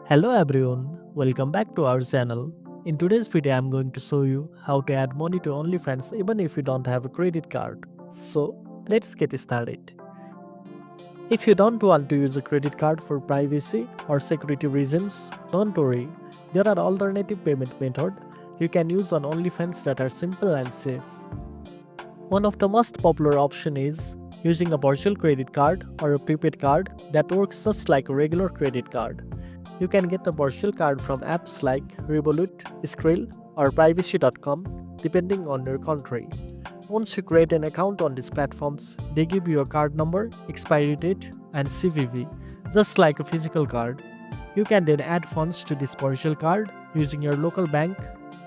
Hello everyone, welcome back to our channel. In today's video, I'm going to show you how to add money to OnlyFans even if you don't have a credit card. So, let's get started. If you don't want to use a credit card for privacy or security reasons, don't worry. There are alternative payment methods you can use on OnlyFans that are simple and safe. One of the most popular options is using a virtual credit card or a prepaid card that works just like a regular credit card. You can get a virtual card from apps like Revolut, Skrill, or Privacy.com depending on your country. Once you create an account on these platforms, they give you a card number, expiry date, and CVV, just like a physical card. You can then add funds to this virtual card using your local bank,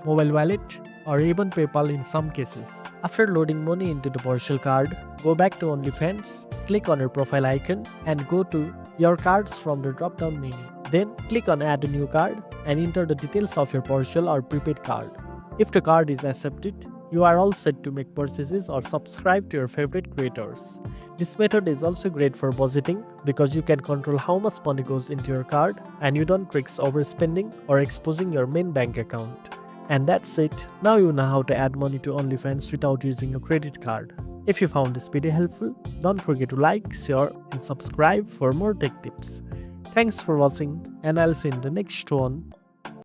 mobile wallet, or even PayPal in some cases. After loading money into the virtual card, go back to OnlyFans, click on your profile icon, and go to Your Cards from the drop-down menu. Then click on Add a new card and enter the details of your virtual or prepaid card. If the card is accepted, you are all set to make purchases or subscribe to your favorite creators. This method is also great for budgeting because you can control how much money goes into your card and you don't risk overspending or exposing your main bank account. And that's it. Now you know how to add money to OnlyFans without using a credit card. If you found this video helpful, don't forget to like, share, and subscribe for more tech tips. Thanks for watching, and I'll see you in the next one.